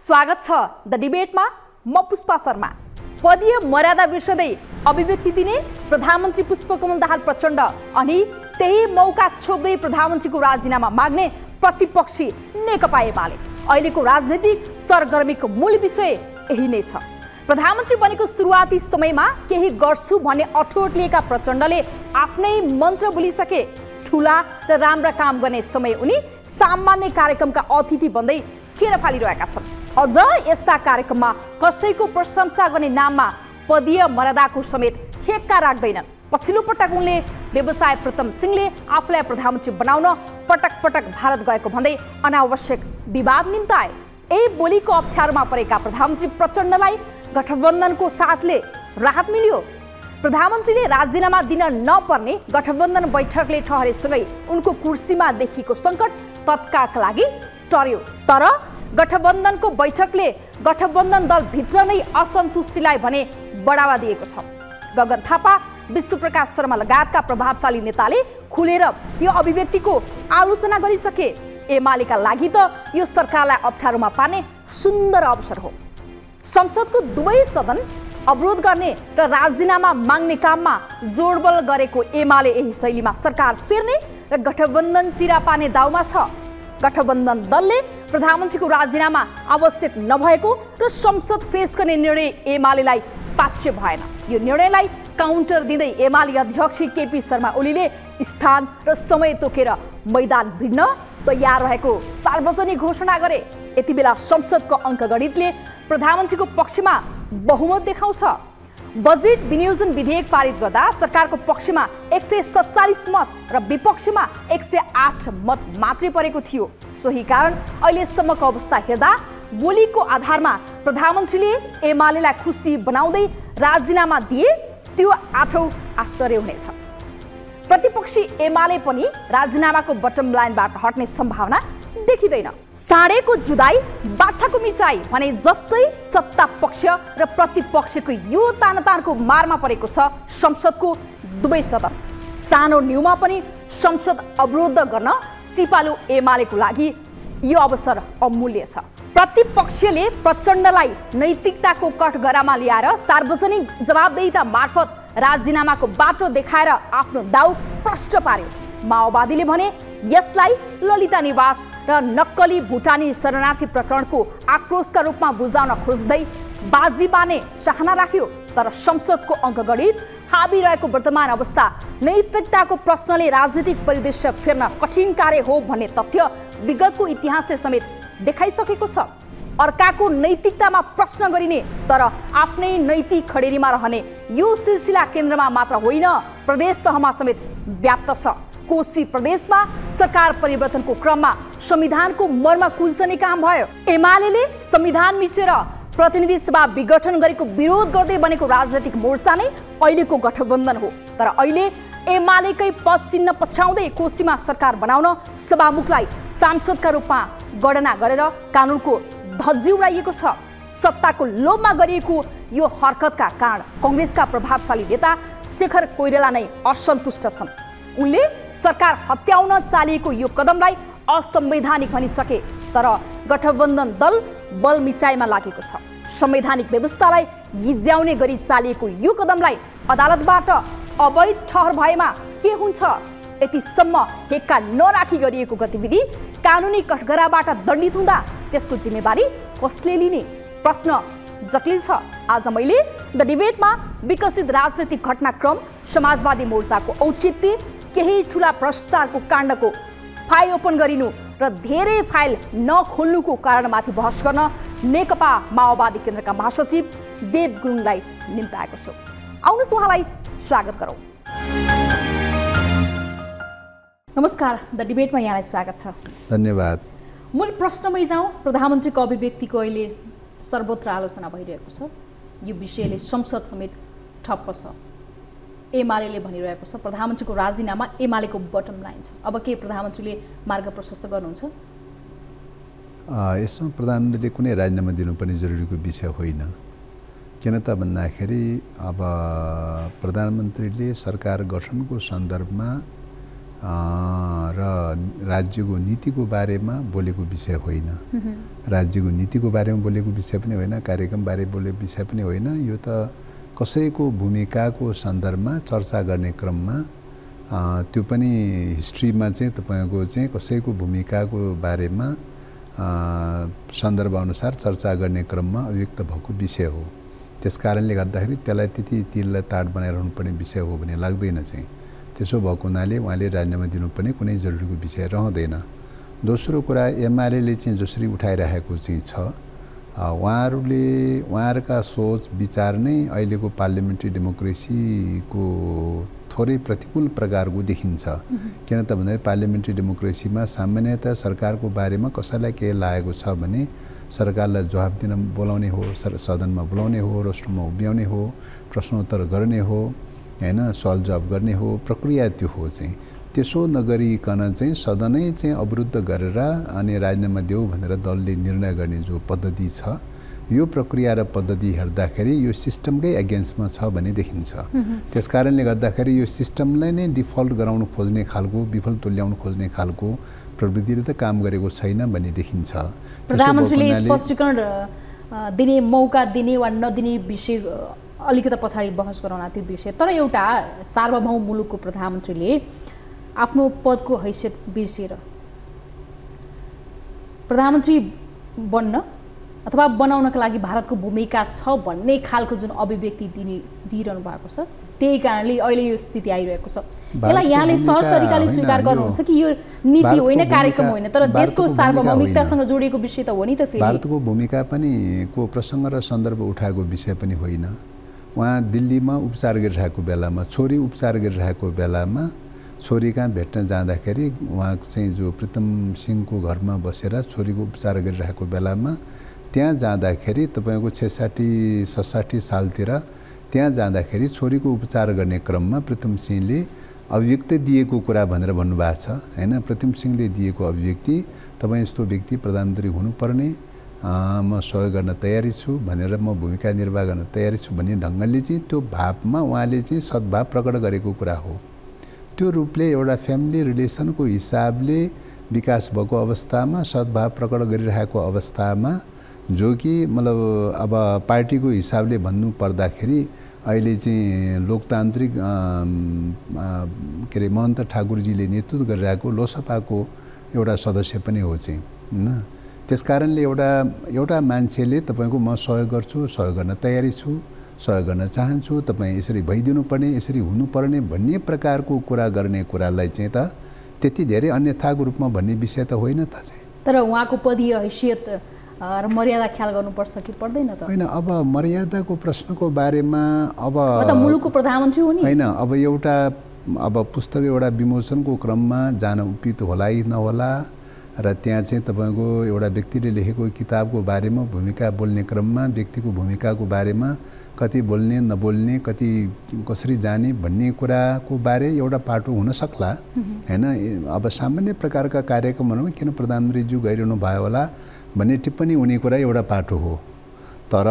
स्वागत छ द डिबेटमा। म पुष्पा शर्मा। पदीय मर्यादा बिर्सदै अभिव्यक्ति दिने प्रधानमन्त्री पुष्पकमल दाहाल प्रचण्ड अनि त्यही मौका छोप्दै प्रधानमन्त्रीको राजीनामा माग्ने प्रतिपक्षी नेकपा एमाले। अहिलेको राजनीतिक सरगर्मीको मूल विषय यही नै छ। प्रधानमन्त्री बनेको सुरुवाती समयमा केही गर्छु भन्ने अठोट लिएका प्रचण्डले आफ्नै मन्त्र बोलिसके। ठूला र राम्रा काम गर्ने समय उनी सामान्य कार्यक्रमका अतिथि बन्दै खेर फालिरहेका छन्। अझ यस्ता कार्यक्रममा कसैको प्रशंसा गर्ने नाममा पदीय मर्यादाको समेत हेक्का राख्दैनन्। पछिल्लो पटक उनले व्यवसाय प्रथम सिंहले आफूलाई प्रधानमन्त्री बनाउन पटक पटक भारत गएको भन्दै अनावश्यक विवाद निम्ताए। यही बोलीको अप्ठ्यारोमा परेका प्रधानमन्त्री प्रचण्डलाई गठबन्धनको साथले राहत मिल्यो। प्रधानमन्त्रीले राजीनामा दिन नपर्ने गठबन्धन बैठकले ठहरेसँगै उनको कुर्सीमा देखिएको सङ्कट तत्कालका लागि टर्यो। तर गठबन्धनको बैठकले गठबन्धन दलभित्र नै असन्तुष्टिलाई भने बढावा दिएको छ। गगन थापा, विश्वप्रकाश शर्मा लगायतका प्रभावशाली नेताले खुलेर यो अभिव्यक्तिको आलोचना गरिसके। एमालेका लागि त यो सरकारलाई अप्ठ्यारोमा पार्ने सुन्दर अवसर हो। संसदको दुवै सदन अवरोध गर्ने र राजीनामा माग्ने काममा जोडबल गरेको एमाले यही शैलीमा सरकार फेर्ने र गठबन्धन चिरा पार्ने दाउमा छ। गठबन्धन दलले प्रधानमन्त्रीको राजीनामा आवश्यक नभएको र संसद फेस गर्ने निर्णय एमालेलाई पाच्य भएन। यो निर्णयलाई काउन्टर दिँदै एमाले अध्यक्ष केपी शर्मा ओलीले स्थान र समय तोकेर मैदान भिड्न तयार रहेको सार्वजनिक घोषणा गरे। यति बेला संसदको अङ्कगणितले प्रधानमन्त्रीको पक्षमा बहुमत देखाउँछ। बजेट विनियोजन विधेयक पारित गर्दा सरकारको पक्षमा 147 मत र विपक्षमा 108 मत मात्रै परेको थियो। सोही कारण अहिलेसम्मको अवस्था हेर्दा बोलीको आधारमा प्रधानमन्त्रीले एमालेलाई खुसी बनाउँदै राजीनामा दिए त्यो आठौँ आश्चर्य हुनेछ। प्रतिपक्षी एमाले पनि राजीनामाको बटम लाइनबाट हट्ने सम्भावना देखिँदैन। साँडेको जुदाई बाछाको मिचाई भने जस्तै सत्ता पक्ष र प्रतिपक्षको यो तानतानको मारमा परेको छ संसदको दुवै सदन। सानो न्यूमा पनि संसद अवरोध गर्न सिपालु एमालेको लागि यो अवसर अमूल्य छ। प्रतिपक्षले प्रचण्डलाई नैतिकताको कठघरामा ल्याएर सार्वजनिक जवाबदेहिता मार्फत राजीनामाको बाटो देखाएर आफ्नो दाउ प्रष्ट पार्यो। माओवादीले भने यसलाई ललिता निवास र नक्कली भुटानी शरणार्थी प्रकरणको आक्रोशका रूपमा बुझाउन खोज्दै बाजी बाने चाहना राख्यो। तर संसदको अङ्कगणित हाबी रहेको वर्तमान अवस्था नैतिकताको प्रश्नले राजनीतिक परिदृश्य फेर्न कठिन कार्य हो भन्ने तथ्य विगतको इतिहासले समेत देखाइसकेको छ। अर्काको नैतिकतामा प्रश्न गरिने तर आफ्नै नैतिक खडेरीमा रहने यो सिलसिला केन्द्रमा मात्र होइन प्रदेश तहमा समेत व्याप्त छ। कोशी प्रदेशमा सरकार परिवर्तनको क्रममा संविधानको मर्म कुल्चने काम भयो। एमालेले संविधान मिचेर प्रतिनिधि सभा विघटन गरेको विरोध गर्दै बनेको राजनैतिक मोर्चा नै अहिलेको गठबन्धन हो। तर अहिले एमालेकै पद चिन्ह पछ्याउँदै कोशीमा सरकार बनाउन सभामुखलाई सांसदका रूपमा गणना गरेर कानुनको धज्जी उडाइएको छ। सत्ताको लोभमा गरिएको यो हरकतका कारण कङ्ग्रेसका प्रभावशाली नेता शेखर कोइराला नै असन्तुष्ट छन्। उनले सरकार हत्याउन चालिएको यो कदमलाई असंवैधानिक भनिसके। तर गठबन्धन दल बल मिचाइमा लागेको छ। संवैधानिक व्यवस्थालाई गिज्याउने गरी चालिएको यो कदमलाई अदालतबाट अवैध ठहर भएमा के हुन्छ? यतिसम्म हेक्का नराखी गरिएको गतिविधि कानुनी कठघराबाट दण्डित हुँदा त्यसको जिम्मेवारी कसले लिने? प्रश्न जटिल छ। आज मैले द डिबेटमा विकसित राजनैतिक घटनाक्रम, समाजवादी मोर्चाको औचित्य, केही ठुला भ्रष्टाचारको काण्डको फाइल ओपन गरिनु र धेरै फाइल नखोल्नुको कारणमाथि बहस गर्न नेकपा माओवादी केन्द्रका महासचिव देव गुरुङलाई निम्ताएको छु। आउनुहोस् उहाँलाई स्वागत गरौँ। नमस्कार, द डिबेटमा यहाँलाई स्वागत छ। धन्यवाद। मूल प्रश्नमै जाउँ। प्रधानमन्त्रीको अभिव्यक्तिको अहिले सर्वत्र आलोचना भइरहेको छ। यो विषयले संसद समेत ठप्प छ। एमाले भनिरहेको छ प्रधानमन्त्रीको राजीनामा एमालेको बटम लाइन छ। अब के प्रधानमन्त्रीले मार्ग प्रशस्त गर्नुहुन्छ? यसमा प्रधानमन्त्रीले कुनै राजीनामा दिनुपर्ने जरुरीको विषय होइन। किन त भन्दाखेरि अब प्रधानमन्त्रीले सरकार गठनको सन्दर्भमा र राज्यको नीतिको बारेमा बोलेको विषय होइन, राज्यको नीतिको बारेमा बोलेको विषय पनि होइन, कार्यक्रम बारे बोलेको विषय पनि होइन। यो त कसैको भूमिकाको सन्दर्भमा चर्चा गर्ने क्रममा त्यो पनि हिस्ट्रीमा चाहिँ तपाईको चाहिँ कसैको भूमिकाको बारेमा सन्दर्भअनुसार चर्चा गर्ने क्रममा अभिव्यक्त भएको विषय हो। त्यसकारणले गर्दाखेरि त्यसलाई त्यति तिललाई ताड बनाइरहनु पर्ने विषय हो भन्ने लाग्दैन चाहिँ। त्यसो भएको हुनाले उहाँले राजीनामा दिनुपर्ने कुनै जरुरीको विषय रहँदैन। दोस्रो कुरा, एमाले चाहिँ जसरी उठाइरहेको चाहिँ छ, उहाँहरूका सोच विचार नै अहिलेको पार्लियामेन्ट्री डेमोक्रेसीको थोरै प्रतिकूल प्रकारको देखिन्छ। किन त भन्दाखेरि पार्लियामेन्ट्री डेमोक्रेसीमा सामान्यतः सरकारको बारेमा कसैलाई केही लागेको छ भने सरकारलाई जवाफ दिन बोलाउने हो, सदनमा बोलाउने हो, रोस्टरमा उभ्याउने हो, प्रश्नोत्तर गर्ने हो, हैन, सवाल जवाफ गर्ने हो, प्रक्रिया त्यो हो चाहिँ। त्यसो नगरिकन चाहिँ सदनै चाहिँ अवरुद्ध गरेर अनि राजीनामा देऊ भनेर दलले निर्णय गर्ने जो पद्धति छ, यो प्रक्रिया र पद्धति हेर्दाखेरि यो सिस्टमकै एगेन्स्टमा छ भन्ने देखिन्छ। त्यसकारणले गर्दाखेरि यो सिस्टमलाई नै डिफल्ट गराउन खोज्ने खालको, विफल तुल्याउन खोज्ने खालको प्रवृत्तिले त काम गरेको छैन भन्ने देखिन्छ। प्रधानमन्त्रीले स्पष्टीकरण दिने, मौका दिने वा नदिने विषय अलिकति पछाडि बहस गरौँला त्यो विषय। तर एउटा सार्वभौम मुलुकको प्रधानमन्त्रीले आफ्नो पदको हैसियत बिर्सिएर प्रधानमन्त्री बन्न अथवा बनाउनका लागि भारतको भूमिका छ भन्ने खालको जुन अभिव्यक्ति दिइरहनु भएको छ, त्यही कारणले अहिले यो स्थिति आइरहेको छ। यसलाई यहाँले सहज तरिकाले स्वीकार गर्नुहुन्छ कि यो नीति होइन, कार्यक्रम होइन, तर देशको सार्वभौमिकतासँग जोडिएको विषय त हो नि त। फेरि भारतको भूमिका पनि को प्रसङ्ग र सन्दर्भ उठाएको विषय पनि होइन। उहाँ दिल्लीमा उपचार गरिरहेको बेलामा, छोरी उपचार गरिरहेको बेलामा छोरी कहाँ भेट्न जाँदाखेरि उहाँ चाहिँ जो प्रीतम सिंहको घरमा बसेर छोरीको उपचार गरिरहेको बेलामा त्यहाँ जाँदाखेरि तपाईँको 66-67 सालतिर त्यहाँ जाँदाखेरि छोरीको उपचार गर्ने क्रममा प्रीतम सिंहले अभिव्यक्ति दिएको कुरा भनेर भन्नुभएको छ, हैन। प्रीतम सिंहले दिएको अभिव्यक्ति, तपाईँ यस्तो व्यक्ति प्रधानमन्त्री हुनुपर्ने, म सहयोग गर्न तयारी छु भनेर, म भूमिका निर्वाह गर्न तयारी छु भन्ने ढङ्गले चाहिँ त्यो भावमा उहाँले चाहिँ सद्भाव प्रकट गरेको कुरा हो। त्यो रूपले एउटा फ्यामिली रिलेसनको हिसाबले विकास भएको अवस्थामा, सद्भाव प्रकट गरिरहेको अवस्थामा, जो कि मतलब अब पार्टीको हिसाबले भन्नु पर्दाखेरि अहिले चाहिँ लोकतान्त्रिक के अरे महन्त ठाकुरजीले नेतृत्व गरिरहेको लोकसभाको एउटा सदस्य पनि हो चाहिँ, हैन। त्यसकारणले एउटा मान्छेले तपाईँको म सहयोग गर्छु, सहयोग गर्न तयारी छु, सहयोग गर्न चाहन्छु, तपाईँ यसरी भइदिनु पर्ने, यसरी हुनुपर्ने भन्ने प्रकारको कुरा गर्ने कुरालाई चाहिँ त त्यति धेरै अन्यथाको रूपमा भन्ने विषय त होइन त चाहिँ। तर उहाँको पदीय हैसियत र मर्यादा ख्याल गर्नुपर्छ कि पर्दैन त? होइन, अब मर्यादाको प्रश्नको बारेमा अब मुलुकको प्रधानमन्त्री हो नि, होइन। अब एउटा पुस्तक एउटा विमोचनको क्रममा जान उपित होला कि नहोला, र त्यहाँ चाहिँ तपाईँको एउटा व्यक्तिले लेखेको किताबको बारेमा भूमिका बोल्ने क्रममा व्यक्तिको भूमिकाको बारेमा कति बोल्ने नबोल्ने, कति कसरी जाने भन्ने कुराको बारे एउटा पाटो हुन सक्ला, हैन। अब सामान्य प्रकारका कार्यक्रमहरूमा किन प्रधानमन्त्रीज्यू गइरहनु भयो होला भन्ने टिप्पणी हुने कुरा एउटा पाटो हो। तर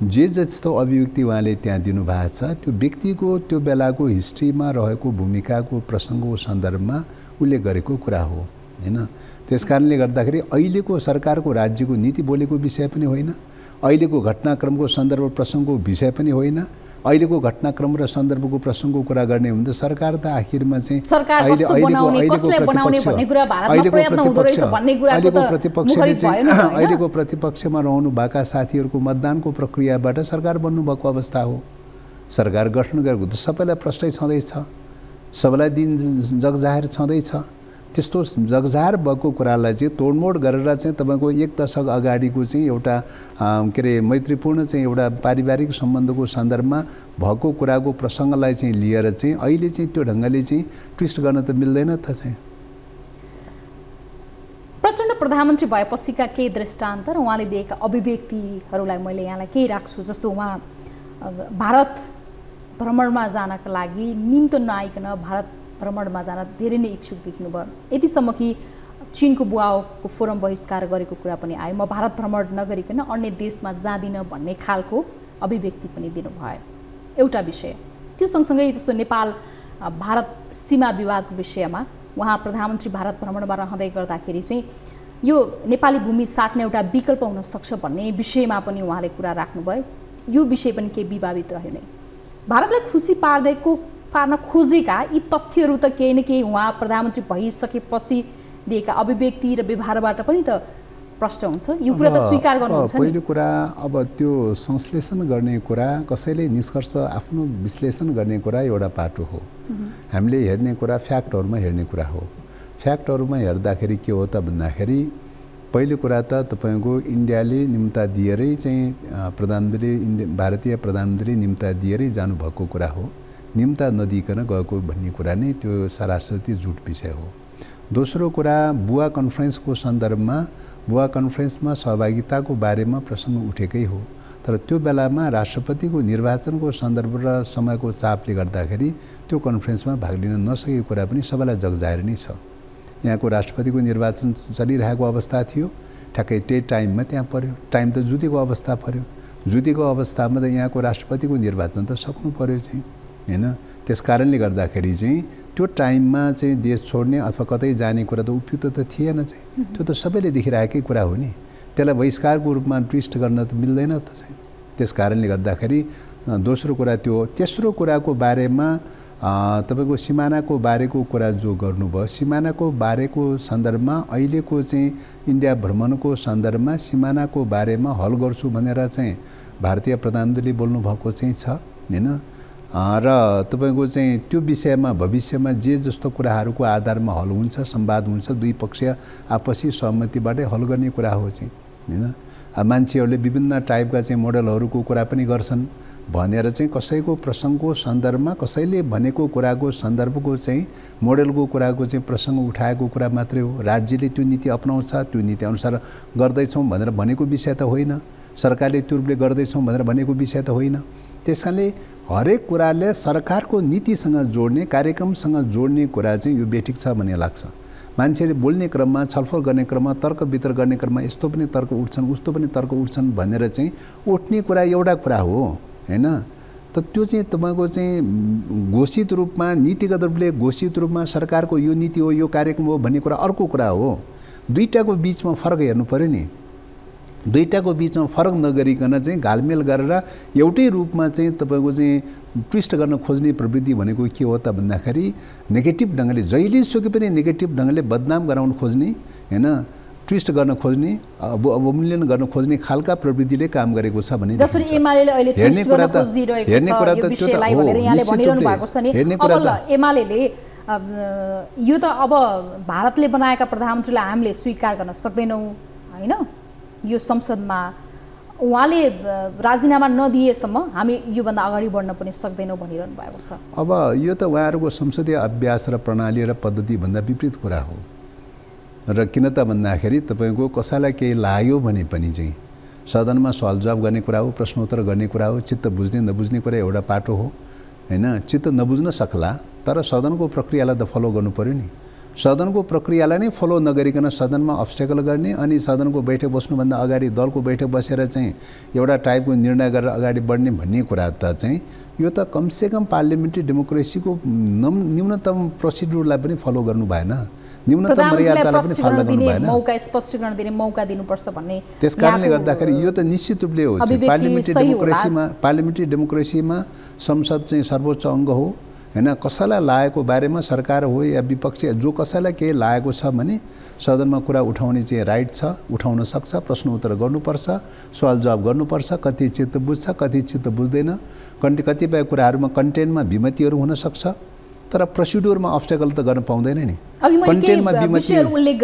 जे जस्तो अभिव्यक्ति उहाँले त्यहाँ दिनुभएको छ, त्यो व्यक्तिको त्यो बेलाको हिस्ट्रीमा रहेको भूमिकाको प्रसङ्गको सन्दर्भमा उसले गरेको कुरा हो, हैन। त्यसकारणले गर्दाखेरि अहिलेको सरकारको राज्यको नीति बोलेको विषय पनि होइन, अहिलेको घटनाक्रमको सन्दर्भ प्रसङ्गको विषय पनि होइन। अहिलेको घटनाक्रम र सन्दर्भको प्रसङ्गको कुरा गर्ने हो भने त सरकार त आखिरमा चाहिँ अहिलेको प्रतिपक्षमा रहनु भएका साथीहरूको मतदानको प्रक्रियाबाट सरकार बन्नुभएको अवस्था हो। सरकार गठन गरेको त सबैलाई प्रश्नै छँदैछ, सबैलाई दिन जगजाहेर छँदैछ। त्यस्तो जगजाहेर भएको कुरालाई चाहिँ तोडमोड गरेर चाहिँ तपाईँको 1 दशक अगाडिको चाहिँ एउटा के अरे मैत्रीपूर्ण चाहिँ एउटा पारिवारिक सम्बन्धको सन्दर्भमा भएको कुराको प्रसङ्गलाई चाहिँ लिएर चाहिँ अहिले चाहिँ त्यो ढङ्गले चाहिँ ट्विस्ट गर्न त मिल्दैन त चाहिँ। प्रचण्ड प्रधानमन्त्री भएपछिका केही दृष्टान्त र उहाँले दिएका अभिव्यक्तिहरूलाई मैले यहाँलाई केही राख्छु। जस्तो उहाँ भारत भ्रमणमा जानका लागि निम्तो नआइकन भारत भ्रमणमा जान धेरै नै इच्छुक देखिनुभयो, यतिसम्म कि चीनको बुवाओको फोरम बहिष्कार गरेको कुरा पनि आयो। म भारत भ्रमण नगरिकन अन्य देशमा जाँदिनँ भन्ने खालको अभिव्यक्ति पनि दिनुभयो। एउटा विषय त्यो सँगसँगै जस्तो नेपाल भारत सीमा विवादको विषयमा उहाँ प्रधानमन्त्री भारत भ्रमणमा रहँदै गर्दाखेरि चाहिँ यो नेपाली भूमि साट्ने एउटा विकल्प हुन सक्छ भन्ने विषयमा पनि उहाँले कुरा राख्नुभयो। यो विषय पनि के विवादित रह्यो नै। भारतलाई खुसी पार्न खोजेका यी तथ्यहरू त केही न केही उहाँ प्रधानमन्त्री भइसकेपछि दिएका अभिव्यक्ति र व्यवहारबाट पनि त प्रष्ट हुन्छ। यो कुरा त स्वीकार गर्नुहुन्छ। पहिलो कुरा अब त्यो संश्लेषण गर्ने कुरा, कसैले निष्कर्ष आफ्नो विश्लेषण गर्ने कुरा एउटा पाटो हो। हामीले हेर्ने कुरा फ्याक्टहरूमा हेर्ने कुरा हो। फ्याक्टहरूमा हेर्दाखेरि के हो त भन्दाखेरि पहिलो कुरा त तपाईँको इन्डियाले निम्ता दिएरै चाहिँ भारतीय प्रधानमन्त्रीले निम्ता दिएरै जानुभएको कुरा हो। निम्ता नदिइकन गएको भन्ने कुरा नै त्यो सरासरी झुट विषय हो। दोस्रो कुरा बुवा कन्फरेन्सको सन्दर्भमा बुवा कन्फरेन्समा सहभागिताको बारेमा प्रसङ्ग उठेकै हो। तर त्यो बेलामा राष्ट्रपतिको निर्वाचनको सन्दर्भ र समयको चापले गर्दाखेरि त्यो कन्फरेन्समा भाग लिन नसकेको कुरा पनि सबैलाई जगजाहेर नै छ। यहाँको राष्ट्रपतिको निर्वाचन चलिरहेको अवस्था थियो, ठ्याक्कै त्यही टाइममा त्यहाँ पर्यो। टाइम त जुतेको अवस्था पर्यो। जुतेको अवस्थामा त यहाँको राष्ट्रपतिको निर्वाचन त सक्नु पर्यो चाहिँ, हैन? त्यस कारणले गर्दाखेरि चाहिँ त्यो टाइममा चाहिँ देश छोड्ने अथवा कतै जाने कुरा त उपयुक्त त थिएन चाहिँ। त्यो त सबैले देखिरहेकै कुरा हो नि। त्यसलाई बहिष्कारको रूपमा ट्विस्ट गर्न त मिल्दैन त चाहिँ। त्यस कारणले गर्दाखेरि दोस्रो कुरा त्यो। तेस्रो कुराको बारेमा तपाईँको सिमानाको बारेको कुरा जो गर्नुभयो, सिमानाको बारेको सन्दर्भमा अहिलेको चाहिँ इन्डिया भ्रमणको सन्दर्भमा सिमानाको बारेमा हल गर्छु भनेर चाहिँ भारतीय प्रधानमन्त्रीले बोल्नुभएको चाहिँ छ, हैन? र तपाईँको चाहिँ त्यो विषयमा भविष्यमा जे जस्तो कुराहरूको आधारमा हल हुन्छ, संवाद हुन्छ, दुई पक्ष आपसी सहमतिबाटै हल गर्ने कुरा हो चाहिँ, हैन? मान्छेहरूले विभिन्न टाइपका चाहिँ मोडलहरूको कुरा पनि गर्छन् भनेर चाहिँ कसैको प्रसङ्गको सन्दर्भमा कसैले भनेको कुराको सन्दर्भको चाहिँ मोडलको कुराको चाहिँ प्रसङ्ग उठाएको कुरा मात्रै हो। राज्यले त्यो नीति अपनाउँछ, त्यो नीति अनुसार गर्दैछौँ भनेर भनेको विषय त होइन। सरकारले त्यो रूपले गर्दैछौँ भनेर भनेको विषय त होइन। त्यसकारणले हरेक कुराले सरकारको नीतिसँग जोड्ने, कार्यक्रमसँग जोड्ने कुरा चाहिँ यो बेठिक छ भन्ने लाग्छ। मान्छेले बोल्ने क्रममा, छलफल गर्ने क्रममा, तर्क वितर्क गर्ने क्रममा यस्तो पनि तर्क उठ्छन्, उस्तो पनि तर्क उठ्छन् भनेर चाहिँ उठ्ने कुरा एउटा कुरा हो, हैन? त त्यो चाहिँ तपाईँको चाहिँ घोषित रूपमा, नीतिगत रूपले घोषित रूपमा सरकारको यो नीति हो, यो कार्यक्रम हो भन्ने कुरा अर्को कुरा हो। दुईटाको बिचमा फरक हेर्नु पर्यो नि। दुईटाको बिचमा फरक नगरिकन चाहिँ घालमेल गरेर एउटै रूपमा चाहिँ तपाईँको चाहिँ ट्विस्ट गर्न खोज्ने प्रवृत्ति भनेको के हो त भन्दाखेरि नेगेटिभ ढङ्गले, जहिले सुकै पनि नेगेटिभ ढङ्गले बदनाम गराउन खोज्ने, हैन? ट्विस्ट गर्न खोज्ने, अवमूल्यन गर्न खोज्ने खालका प्रवृत्तिले काम गरेको छ भने जसरी एमालेले अहिले ट्विस्ट गर्न खोजिरहेको छ यो विषयलाई भनेर यहाँले भनिरहनु भएको छ नि। अब एमालेले यो त अब भारतले बनाएका प्रधानमन्त्रीलाई हामीले स्वीकार गर्न सक्दैनौँ, हैन? यो संसदमा उहाँले राजीनामा नदिएसम्म हामी योभन्दा अगाडि बढ्न पनि सक्दैनौँ भनिरहनु भएको छ। अब यो त उहाँहरूको संसदीय अभ्यास र पद्धति र पद्धतिभन्दा विपरीत कुरा हो। र किन त भन्दाखेरि तपाईँको कसैलाई केही लाग्यो भने पनि चाहिँ सदनमा सवाल जवाब गर्ने कुरा हो, प्रश्नोत्तर गर्ने कुरा हो। चित्त बुझ्ने नबुझ्ने कुरा एउटा पाटो हो, हैन? चित्त नबुझ्न सक्ला, तर सदनको प्रक्रियालाई त फलो गर्नु पर्यो नि। सदनको प्रक्रियालाई नै फलो नगरिकन सदनमा अब्स्टेकल गर्ने अनि सदनको बैठक बस्नुभन्दा अगाडि दलको बैठक बसेर चाहिँ एउटा टाइपको निर्णय गरेर अगाडि बढ्ने भन्ने कुरा त चाहिँ यो त कमसेकम पार्लियामेन्ट्री डेमोक्रेसीको न्यूनतम प्रोसिड्युरलाई पनि फलो गर्नु भएन, न्यूनतम मर्यादालाई पनि फलो गर्नु भएन। मौका स्पष्टीकरण दिने मौका दिनुपर्छ भन्ने। त्यसकारणले गर्दाखेरि यो त निश्चित रूपले हो। पार्लियामेन्ट्री डेमोक्रेसीमा संसद चाहिँ सर्वोच्च अङ्ग हो, हैन? कसैलाई लागेको बारेमा सरकार हो या विपक्षी जो कसैलाई केही लागेको छ भने सदनमा कुरा उठाउने चाहिँ राइट छ, उठाउन सक्छ, प्रश्न उत्तर गर्नुपर्छ, सवाल जवाब गर्नुपर्छ। कति चित्त बुझ्छ, कति चित्त बुझ्दैन, कतिपय कुराहरूमा कन्टेन्टमा विमतिहरू हुन सक्छ, तर प्रोसिड्युरमा अब्स्टेकल त गर्न पाउँदैन नि। कन्टेन्टमा विमति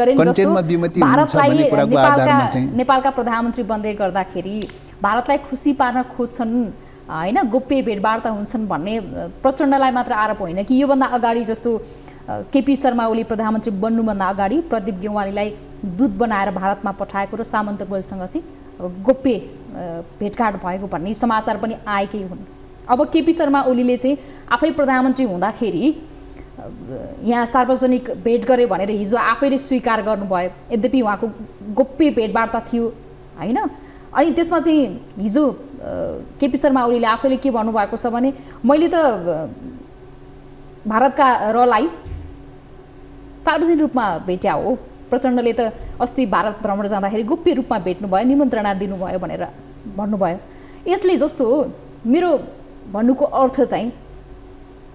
हुन्छ भन्ने कुराको आधारमा चाहिँ नेपालका प्रधानमन्त्री बन्दै गर्दाखेरि भारतलाई खुसी पार्न खोज्छन्, हैन? गोप्य भेटवार्ता हुन्छन् भन्ने प्रचण्डलाई मात्र आरोप होइन कि योभन्दा अगाडि जस्तो केपी शर्मा ओली प्रधानमन्त्री बन्नुभन्दा अगाडि प्रदीप गेवालीलाई दूत बनाएर भारतमा पठाएको र सामन्त गोयलसँग चाहिँ गोप्य भेटघाट भएको भन्ने समाचार पनि आएकै हुन्। अब केपी शर्मा ओलीले चाहिँ आफै प्रधानमन्त्री हुँदाखेरि यहाँ सार्वजनिक भेट गरे भनेर हिजो आफैले स्वीकार गर्नुभयो। यद्यपि उहाँको गोप्य भेटवार्ता थियो, हैन? अनि त्यसमा चाहिँ हिजो केपी शर्मा ओलीले आफैले के भन्नुभएको छ भने मैले त भारतका रलाई सार्वजनिक रूपमा भेट्या हो। प्रचण्डले त अस्ति भारत भ्रमण जाँदाखेरि गोप्य रूपमा भेट्नुभयो, निमन्त्रणा दिनुभयो भनेर भन्नुभयो। यसले जस्तो हो, मेरो भन्नुको अर्थ चाहिँ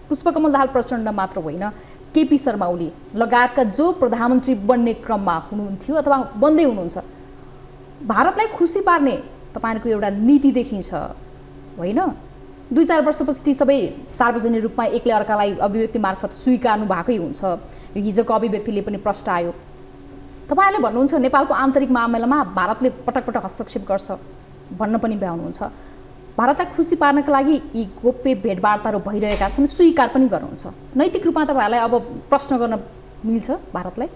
पुष्पकमल दाहाल प्रचण्ड मात्र होइन, केपी शर्मा ओली लगायतका जो प्रधानमन्त्री बन्ने क्रममा हुनुहुन्थ्यो अथवा बन्दै हुनुहुन्छ, भारतलाई खुसी पार्ने तपाईँहरूको एउटा नीति देखिन्छ होइन? 2-4 वर्षपछि ती सबै सार्वजनिक रूपमा एकले अर्कालाई अभिव्यक्ति मार्फत स्वीकार्नु भएकै हुन्छ। हिजोको अभिव्यक्तिले पनि प्रष्ट आयो। तपाईँहरूले भन्नुहुन्छ नेपालको आन्तरिक मामलामा भारतले पटक पटक हस्तक्षेप गर्छ भन्न पनि भ्याउनुहुन्छ। भारतलाई खुसी पार्नका लागि यी गोप्य भेटवार्ताहरू भइरहेका छन्, स्वीकार पनि गर्नुहुन्छ। नैतिक रूपमा तपाईँहरूलाई अब प्रश्न गर्न मिल्छ भारतलाई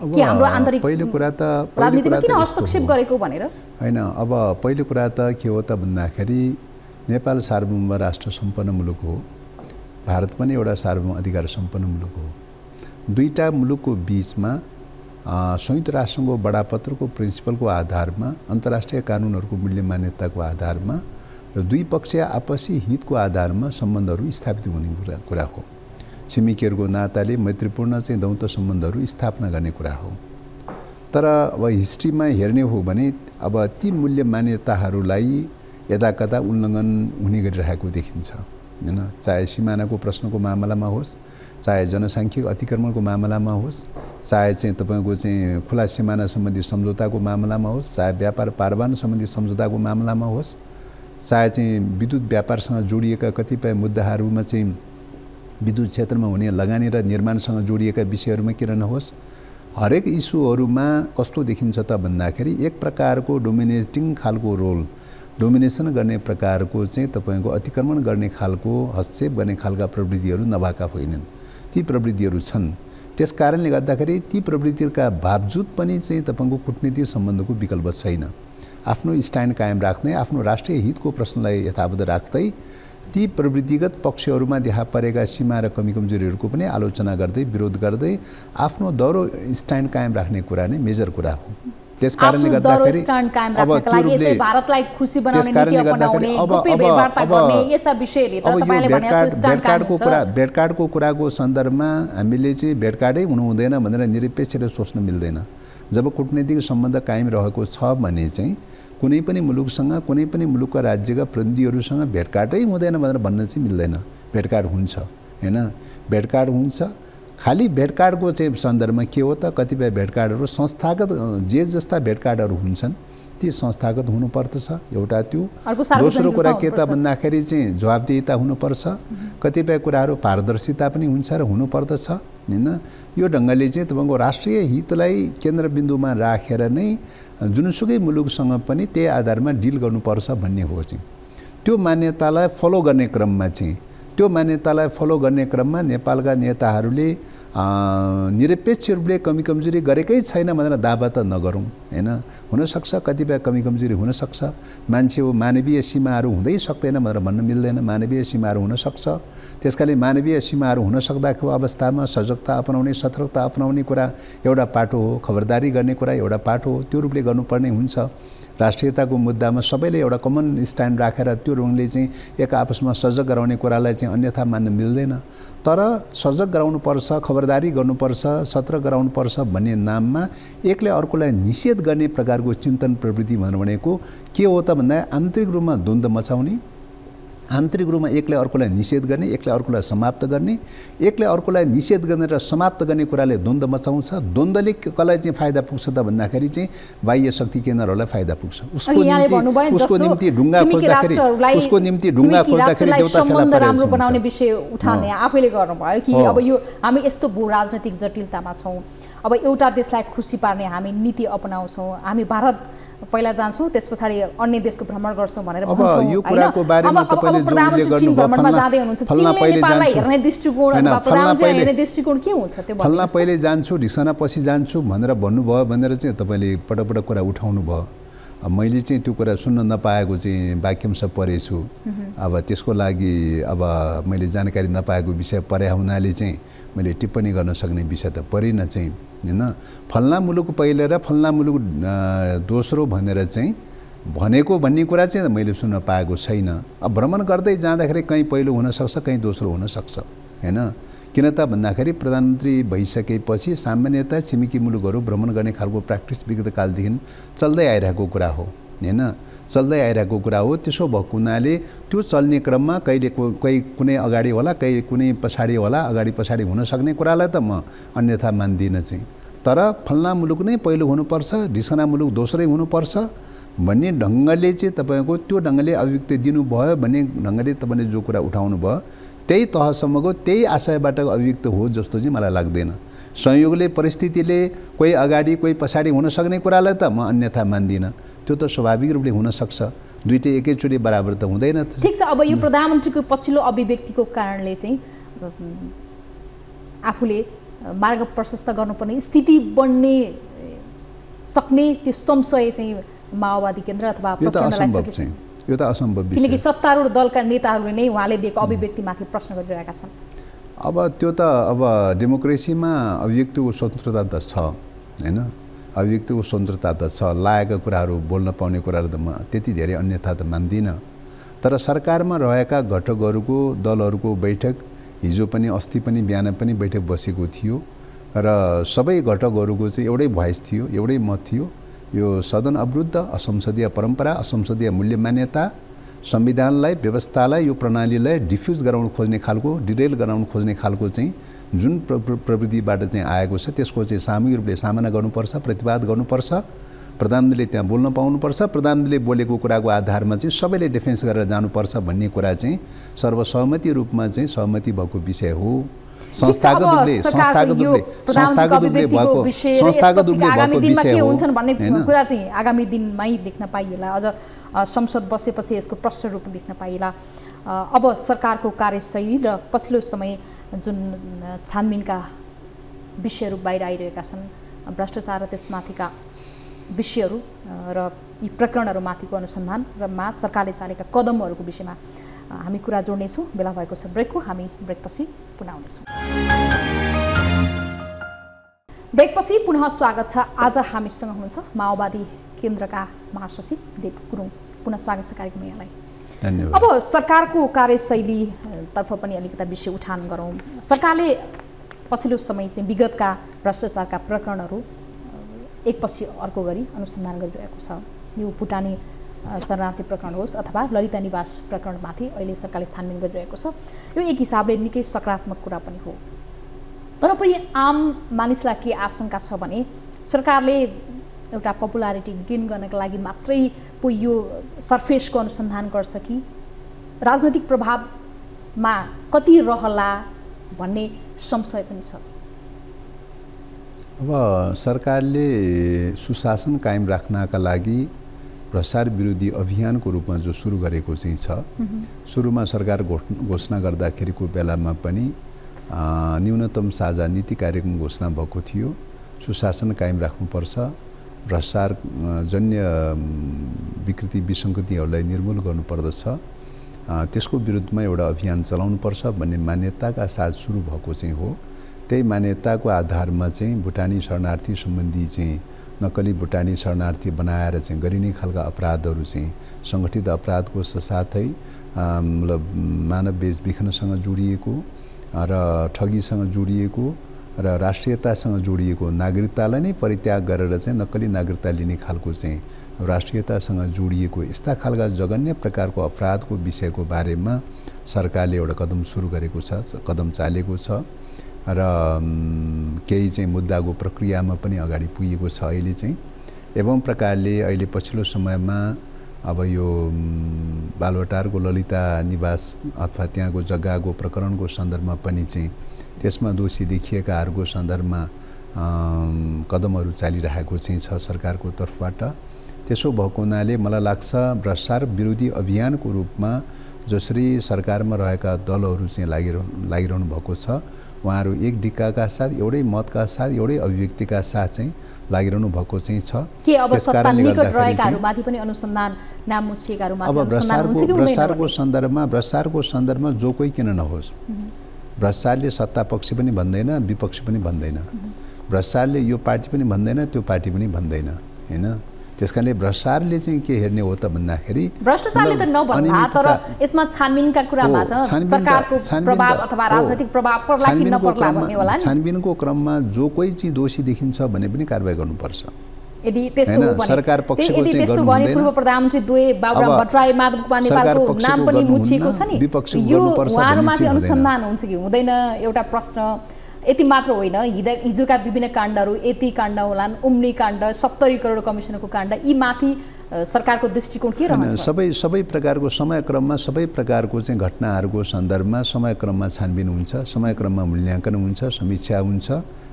कि हाम्रो आन्तरिक पहिलो कुरा त राजनीतिमा किन हस्तक्षेप गरेको भनेर? होइन, अब पहिलो कुरा त के हो त भन्दाखेरि नेपाल सार्वभौम राष्ट्र सम्पन्न मुलुक हो, भारत पनि एउटा सार्वभौम अधिकार सम्पन्न मुलुक हो। दुईटा मुलुकको बीचमा संयुक्त राष्ट्रको बडापत्रको प्रिन्सिपलको आधारमा, अन्तर्राष्ट्रिय कानुनहरूको मूल्य मान्यताको आधारमा र द्विपक्षीय आपसी हितको आधारमा सम्बन्धहरू स्थापित हुने कुरा हो। छिमेकीहरूको नाताले मैत्रीपूर्ण चाहिँ दौत्य सम्बन्धहरू स्थापना गर्ने कुरा हो। तर अब हिस्ट्रीमा हेर्ने हो भने अब ती मूल्य मान्यताहरूलाई यदाकदा उल्लङ्घन हुने गरिरहेको देखिन्छ हैन? चाहे सिमानाको प्रश्नको मामलामा होस्, चाहे जनसाङ्ख्यिक अतिक्रमणको मामलामा होस्, चाहे चाहिँ तपाईँको चाहिँ खुला सिमाना सम्बन्धी सम्झौताको मामलामा होस्, चाहे व्यापार पारवान सम्बन्धी सम्झौताको मामलामा होस्, चाहे चाहिँ विद्युत व्यापारसँग जोडिएका कतिपय मुद्दाहरूमा चाहिँ विद्युत क्षेत्रमा हुने लगानी र निर्माणसँग जोडिएका विषयहरूमा किन नहोस्, हरेक इस्युहरूमा कस्तो देखिन्छ त भन्दाखेरि एक प्रकारको डोमिनेटिङ खालको रोल, डोमिनेसन गर्ने प्रकारको चाहिँ तपाईँको अतिक्रमण गर्ने खालको, हस्तक्षेप गर्ने खालका प्रवृत्तिहरू नभएका होइनन्। ती प्रवृत्तिहरू छन्। त्यस कारणले गर्दाखेरि ती प्रवृत्तिका बावजुद पनि चाहिँ तपाईँको कूटनीतिक सम्बन्धको विकल्प छैन। आफ्नो स्ट्यान्ड कायम राख्दै, आफ्नो राष्ट्रिय हितको प्रश्नलाई यथावत राख्दै, ती प्रवृत्तिगत पक्षहरूमा देखा परेका सीमा र कमी कमजोरीहरूको पनि आलोचना गर्दै, विरोध गर्दै आफ्नो दौरो स्ट्यान्ड कायम राख्ने कुरा नै मेजर कुरा हो। त्यस कारणले गर्दाखेरि अब भारतलाई खुसी बनाउने नीति अपनाउने, गोप्य भेटवार्ता गर्ने यस्ता विषयले त तपाईले भनेको स्ट्यान्ड भेटकार्डको कुराको सन्दर्भमा हामीले चाहिँ भेटकार्डै हुनु हुँदैन भनेर निरपेक्ष सोच्न मिल्दैन। जब कूटनीतिक सम्बन्ध कायम रहेको छ भने चाहिँ कुनै पनि मुलुकसँग, कुनै पनि मुलुकका राज्यका प्रतिनिधिहरूसँग भेटकार्डै हुँदैन भनेर भन्न चाहिँ मिल्दैन। भेटकार्ड हुन्छ हैन? भेटकार्ड हुन्छ। खाली भेटकार्डको चाहिँ सन्दर्भमा के हो त, कतिपय भेटकार्डहरू संस्थागत, जे जस्ता भेटकार्डहरू हुन्छन् ती संस्थागत हुनुपर्दछ एउटा त्यो। दोस्रो कुरा के त भन्दाखेरि चाहिँ जवाबदेहिता हुनुपर्छ। कतिपय कुराहरू पारदर्शिता पनि हुन्छ र हुनुपर्दछ हैन? यो ढङ्गले चाहिँ तपाईँको राष्ट्रिय हितलाई केन्द्रबिन्दुमा राखेर नै जुनसुकै मुलुकसँग पनि त्यही आधारमा डिल गर्नुपर्छ भन्ने हो। चाहिँ त्यो मान्यतालाई फलो गर्ने क्रममा नेपालका नेताहरूले निरपेक्ष रूपले कमी कमजोरी गरेकै छैन भनेर दावा त नगरौँ हैन? हुनसक्छ कतिपय कमी कमजोरी हुनसक्छ, मान्छे हो, मानवीय सीमाहरू हुँदै सक्दैन भनेर भन्न मिल्दैन। मानवीय सीमाहरू हुनसक्छ। त्यसकाले मानवीय सीमाहरू हुन सक्दाको अवस्थामा सजगता अपनाउने, सतर्कता अपनाउने कुरा एउटा पाटो हो, खबरदारी गर्ने कुरा एउटा पाटो हो। त्यो रूपले गर्नुपर्ने हुन्छ। राष्ट्रियताको मुद्दामा सबैले एउटा कमन स्ट्यान्ड राखेर त्यो रङले चाहिँ एक आपसमा सजग गराउने कुरालाई चाहिँ अन्यथा मान्न मिल्दैन। तर सजग गराउनुपर्छ, खबरदारी गर्नुपर्छ, सतर्क गराउनुपर्छ भन्ने नाममा एकले अर्कोलाई निषेध गर्ने प्रकारको चिन्तन प्रवृत्ति भनेको के हो त भन्दा आन्तरिक रूपमा द्वन्द्व मचाउने, आन्तरिक रूपमा एकले अर्कोलाई निषेध गर्ने, एकले अर्कोलाई समाप्त गर्ने, एकले अर्कोलाई निषेध गर्ने र समाप्त गर्ने कुराले द्वन्द्व मचाउँछ। द्वन्द्वले कसलाई चाहिँ फाइदा पुग्छ त भन्दाखेरि चाहिँ बाह्य शक्ति केन्द्रहरूलाई फाइदा पुग्छ। उसको निम्ति ढुङ्गा खोज्दाखेरि देउता फेला राम्रो बनाउने विषय उठाउने आफैले गर्नुभयो कि अब यो हामी यस्तो भू राजनीतिक जटिलतामा छौँ, अब एउटा देशलाई खुसी पार्ने हामी नीति अपनाउँछौँ, हामी भारत पहिला जान्छौँ त्यस पछाडि अन्य देशको भ्रमण गर्छौँ भनेर भन्छौँ। यो कुराको बारेमा तपाईले जोडले गर्नुभयो, फल्ना पहिले जान्छु हेर्ने दृष्टिकोण अथवा प्रधानमन्त्री हेर्ने दृष्टिकोण के हुन्छ त्यो? फल्ना पहिले जान्छु, ढिसना पछि जान्छु भनेर भन्नुभयो भनेर चाहिँ तपाईले पटक पटक कुरा उठाउनु भयो। मैले चाहिँ त्यो कुरा सुन्न नपाएको चाहिँ वाक्यांश पढेछु। अब त्यसको लागि अब मैले जानकारी नपाएको विषय पर्या हुनाले चाहिँ मैले टिप्पणी गर्न सक्ने विषय त परिन चाहिँ हैन? फल्ना मुलुक पहिलो र फल्ना मुलुक दोस्रो भनेर चाहिँ भनेको भन्ने कुरा चाहिँ मैले सुन्न पाएको छैन। अब भ्रमण गर्दै जाँदाखेरि कहीँ पहिलो हुनसक्छ, कहीँ दोस्रो हुनसक्छ हैन। किन त भन्दाखेरि प्रधानमन्त्री भइसकेपछि सामान्यतः छिमेकी मुलुकहरू भ्रमण गर्ने खालको प्र्याक्टिस विगत कालदेखि चल्दै आइरहेको कुरा हो हैन, चल्दै आइरहेको कुरा हो। त्यसो भएको हुनाले त्यो चल्ने क्रममा कहिले कुनै अगाडि होला, कहिले कुनै पछाडि होला, अगाडि पछाडि हुन सक्ने कुरालाई त म अन्यथा मान्दिनँ चाहिँ। तर फल्ना मुलुक नै पहिलो हुनुपर्छ, ढिसना मुलुक दोस्रै हुनुपर्छ भन्ने ढङ्गले चाहिँ तपाईँको त्यो ढङ्गले अभिव्यक्ति दिनुभयो भन्ने ढङ्गले तपाईँले जो कुरा उठाउनु भयो त्यही तहसम्मको त्यही आशयबाट अभिव्यक्त हो जस्तो चाहिँ मलाई लाग्दैन। संयोगले परिस्थितिले कोही अगाडि कोही पछाडि हुन सक्ने कुरालाई त म अन्यथा मान्दिनँ। त्यो त स्वाभाविक रूपले हुनसक्छ, दुइटै एकैचोटि बराबर त हुँदैन। ठिक छ, अब यो प्रधानमन्त्रीको पछिल्लो अभिव्यक्तिको कारणले चाहिँ आफूले मार्ग प्रशस्त गर्नुपर्ने स्थिति बन्ने सक्ने त्यो संशय चाहिँ माओवादी केन्द्र अथवा यो त असम्भव विषय, किनकि सत्तारूढ दलका नेताहरूले नै उहाँले दिएको अभिव्यक्तिमाथि प्रश्न गरिरहेका छन्। अब त्यो त अब डेमोक्रेसीमा अभिव्यक्तिको स्वतन्त्रता त छ हैन, अभिव्यक्तिको स्वतन्त्रता त छ, लागेका कुराहरू बोल्न पाउने कुराहरू त म त्यति धेरै अन्यथा त मान्दिनँ। तर सरकारमा रहेका घटकहरूको दलहरूको बैठक हिजो पनि अस्ति पनि बिहान पनि बैठक बसेको थियो र सबै घटकहरूको चाहिँ एउटै भोइस थियो, एउटै मत थियो। यो सदन अवरुद्ध, असंसदीय परम्परा, असंसदीय मूल्य मान्यता, संविधानलाई, व्यवस्थालाई, यो प्रणालीलाई डिफ्युज गराउन खोज्ने खालको, डिरेल गराउन खोज्ने खालको चाहिँ जुन प्रवृत्तिबाट चाहिँ आएको छ त्यसको चाहिँ सामूहिक रूपले सामना गर्नुपर्छ, प्रतिवाद गर्नुपर्छ। प्रधानमन्त्रीले त्यहाँ बोल्न पाउनुपर्छ, प्रधानमन्त्रीले बोलेको कुराको आधारमा चाहिँ सबैले डिफेन्स गरेर जानुपर्छ भन्ने कुरा चाहिँ सर्वसहमति रूपमा चाहिँ सहमति भएको विषय हो। संस्थागत रूपले भएको विषय हो भन्ने कुरा चाहिँ आगामी दिनमै देख्न पाइएला। अझ संसद बसेपछि यसको प्रष्ट रूप देख्न पाइएला। अब सरकारको कार्यशैली र पछिल्लो समय जुन छानबिनका विषयहरू बाहिर आइरहेका छन्, भ्रष्टाचार र त्यसमाथिका विषयहरू र यी प्रकरणहरूमाथिको अनुसन्धान र सरकारले चालेका कदमहरूको विषयमा हामी कुरा जोड्नेछौँ। बेला भएको छ ब्रेकको, हामी ब्रेकपछि पुनः आउनेछौँ। ब्रेकपछि पुनः स्वागत छ। आज हामीसँग हुनुहुन्छ माओवादी केन्द्रका महासचिव देव गुरुङ। पुनः स्वागत छ कार्यक्रममा यहाँलाई। धन्यवाद। अब सरकारको कार्यशैलीतर्फ पनि अलिकता विषय उठान गरौँ। सरकारले पछिल्लो समय चाहिँ विगतका भ्रष्टाचारका प्रकरणहरू एकपछि अर्को गरी अनुसन्धान गरिरहेको छ। यो भुटानी शरणार्थी प्रकरण होस् अथवा ललिता निवास प्रकरणमाथि अहिले सरकारले छानबिन गरिरहेको छ। यो एक हिसाबले निकै सकारात्मक कुरा पनि हो। तर पनि आम मानिसलाई के आशंका छ भने सरकारले एउटा पपुलारिटी गेन गर्नका लागि मात्रै पो यो सर्फेसको अनुसन्धान गर्छ कि राजनैतिक प्रभावमा कति रहला भन्ने संशय पनि छ। अब सरकारले सुशासन कायम राख्नका लागि भ्रष्टाचार विरोधी अभियानको रूपमा जो सुरु गरेको चाहिँ छ, सुरुमा सरकार घोषणा गर्दाखेरिको बेलामा पनि न्यूनतम साझा नीति कार्यक्रम घोषणा भएको थियो। सुशासन कायम राख्नुपर्छ, भ्रष्टाचार जन्य विकृति विसङ्गतिहरूलाई निर्मूल गर्नुपर्दछ, त्यसको विरुद्धमा एउटा अभियान चलाउनुपर्छ भन्ने मान्यताका साथ सुरु भएको चाहिँ हो। त्यही मान्यताको आधारमा चाहिँ भुटानी शरणार्थी सम्बन्धी चाहिँ नक्कली भुटानी शरणार्थी बनाएर चाहिँ गरिने खालका अपराधहरू चाहिँ सङ्गठित अपराधको साथै मतलब मानव बेचबिखनसँग जोडिएको र ठगीसँग जोडिएको र राष्ट्रियतासँग जोडिएको नागरिकतालाई नै परित्याग गरेर चाहिँ नक्कली नागरिकता लिने खालको चाहिँ राष्ट्रियतासँग जोडिएको यस्ता खालका जघन्य प्रकारको अपराधको विषयको बारेमा सरकारले एउटा कदम सुरु गरेको छ, कदम चालेको छ र केही चाहिँ मुद्दाको प्रक्रियामा पनि अगाडि पुगेको छ अहिले चाहिँ। एवं प्रकारले अहिले पछिल्लो समयमा अब यो बालुवाटारको ललिता निवास अथवा त्यहाँको जग्गाको प्रकरणको सन्दर्भमा पनि चाहिँ त्यसमा दोषी देखिएकाहरूको सन्दर्भमा कदमहरू चालिरहेको चाहिँ छ सरकारको तर्फबाट। त्यसो भएको हुनाले मलाई लाग्छ भ्रष्टाचार विरोधी अभियानको रूपमा जसरी सरकारमा रहेका दलहरू चाहिँ लागिरहनु भएको छ, उहाँहरू एक डिक्काका साथ एउटै मतका साथ एउटै अभिव्यक्तिका साथ चाहिँ लागिरहनु भएको चाहिँ छ। के अब सत्ता निकट रहेकाहरूमाथि पनि अनुसन्धान नाम मुछिएकाहरूमाथि अब भ्रष्टाचारको सन्दर्भमा जो कोही किन नहोस्, भ्रष्टाचारले सत्ता पक्ष पनि भन्दैन, विपक्ष पनि भन्दैन, भ्रष्टाचारले यो पार्टी पनि भन्दैन, त्यो पार्टी पनि भन्दैन हैन। त्यसकारणले भ्रष्टाचारले चाहिँ के हेर्ने हो त भन्दाखेरि भ्रष्टाचारले त नभन्दा तर यसमा छानबिनका कुरामा छ सरकारको प्रभाव अथवा राजनीतिक प्रभाव पर्ला कि नपर्ला भन्ने होला नि। छानबिनको क्रममा जो कोही चाहिँ दोषी देखिन्छ भने पनि कारबाही गर्नुपर्छ। यदि त्यस्तो हो भने सरकार पक्षको चाहिँ गर्नु हुँदैन। पूर्व प्रधानमन्त्री द्वय बाबुराम भट्टराई माधव कुमार नेपालको नाम पनि मुछिएको छ नि। यो उहाँहरुमाथि अनुसन्धान हुन्छ कि हुँदैन एउटा प्रश्न। यति मात्र होइन, हिजोका विभिन्न काण्डहरू यति काण्ड होलान्, उम्नी काण्ड, 70 करोड कमिसनको काण्ड, यी माथि सरकारको दृष्टिकोण के रहन्छ? सबै प्रकारको समयक्रममा सबै प्रकारको चाहिँ घटनाहरूको सन्दर्भमा समयक्रममा छानबिन हुन्छ, समयक्रममा मूल्याङ्कन हुन्छ, समीक्षा हुन्छ।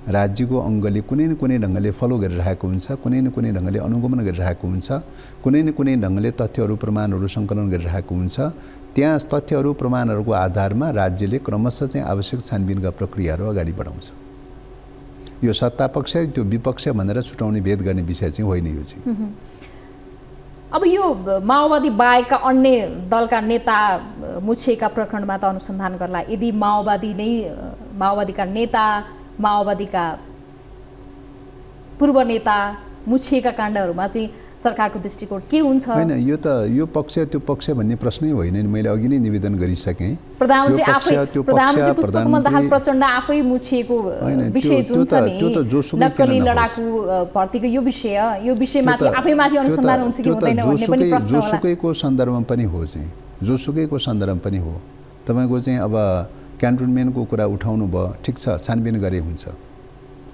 राज्यको अङ्गले कुनै न कुनै ढङ्गले फलो गरिरहेको हुन्छ, कुनै न कुनै ढङ्गले अनुगमन गरिरहेको हुन्छ, कुनै न कुनै ढङ्गले तथ्यहरू प्रमाणहरू सङ्कलन गरिरहेको हुन्छ। त्यहाँ तथ्यहरू प्रमाणहरूको आधारमा राज्यले क्रमशः चाहिँ आवश्यक छानबिनका प्रक्रियाहरू अगाडि बढाउँछ। यो सत्तापक्ष त्यो विपक्ष भनेर छुटाउने भेद गर्ने विषय चाहिँ होइन यो चाहिँ। अब यो माओवादी बाहेकका अन्य दलका नेता मुछिएका प्रकरणमा त अनुसन्धान गर्ला। यदि माओवादीका नेता, माओवादीका पूर्व नेता मुछिएका काण्डहरूमा चाहिँ सरकारको दृष्टिकोण के हुन्छ? हैन, यो पक्ष त्यो पक्ष भन्ने प्रश्नै होइन नि। मैले अघि नै निवेदन गरिसकेँ। प्रधानमन्त्री पुष्पकमल दाहाल प्रचण्ड आफै मुछिएको विषय जुन छ नि, नक्कली लडाकु भर्तीको यो विषयमाथि आफैमाथि अनुसन्धान हुन्छ कि हुँदैन भन्ने पनि प्रश्न होला। जोसुकैको सन्दर्भमा पनि हो चाहिँ, जोसुकैको सन्दर्भमा पनि हो। तपाईको चाहिँ अब क्यान्टोनमेन्टको कुरा उठाउनु भयो, ठिक छ, छानबिन गरे हुन्छ।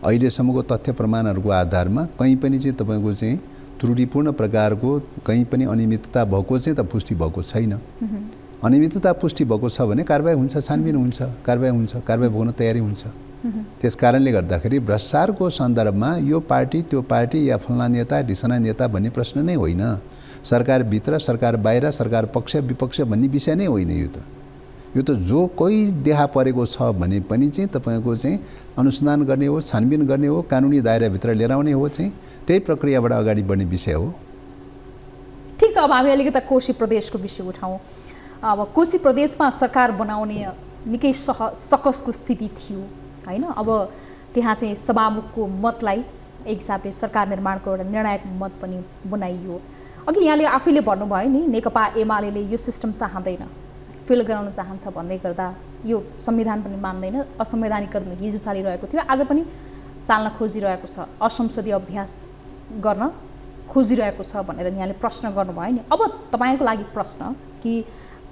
अहिलेसम्मको तथ्य प्रमाणहरूको आधारमा कहीँ पनि चाहिँ तपाईँको चाहिँ त्रुटिपूर्ण प्रकारको कहीँ पनि अनियमितता भएको चाहिँ त पुष्टि भएको छैन। अनियमितता पुष्टि भएको छ भने कारबाही हुन्छ, छानबिन हुन्छ, कारबाही भोग्न तयारी हुन्छ। त्यस कारणले गर्दाखेरि भ्रष्टाचारको सन्दर्भमा यो पार्टी त्यो पार्टी या फल्ना नेता ढिसना नेता भन्ने प्रश्न नै होइन। सरकारभित्र, सरकार बाहिर, सरकार पक्ष विपक्ष भन्ने विषय नै होइन। यो त जो कोही देखा परेको छ भने पनि चाहिँ तपाईँको चाहिँ अनुसन्धान गर्ने हो, छानबिन गर्ने हो, कानुनी दायराभित्र लिएर आउने हो, चाहिँ त्यही प्रक्रियाबाट अगाडि बढ्ने विषय हो। ठिक छ, अब हामी अलिकति कोशी प्रदेशको विषय उठाउँ। अब कोशी प्रदेशमा सरकार बनाउने निकै सकसको स्थिति थियो होइन। अब त्यहाँ चाहिँ सभामुखको मतलाई एक हिसाबले सरकार निर्माणको एउटा निर्णायक मत पनि बनाइयो। अघि यहाँले आफैले भन्नुभयो नि, नेकपा एमाले यो सिस्टम चाहँदैन, फिल गराउन चाहन्छ भन्दै गर्दा यो संविधान पनि मान्दैन, असंवैधानिक कदम हिजो चालिरहेको थियो, आज पनि चाल्न खोजिरहेको छ, असंसदीय अभ्यास गर्न खोजिरहेको छ भनेर यहाँले प्रश्न गर्नुभयो नि। अब तपाईँको लागि प्रश्न कि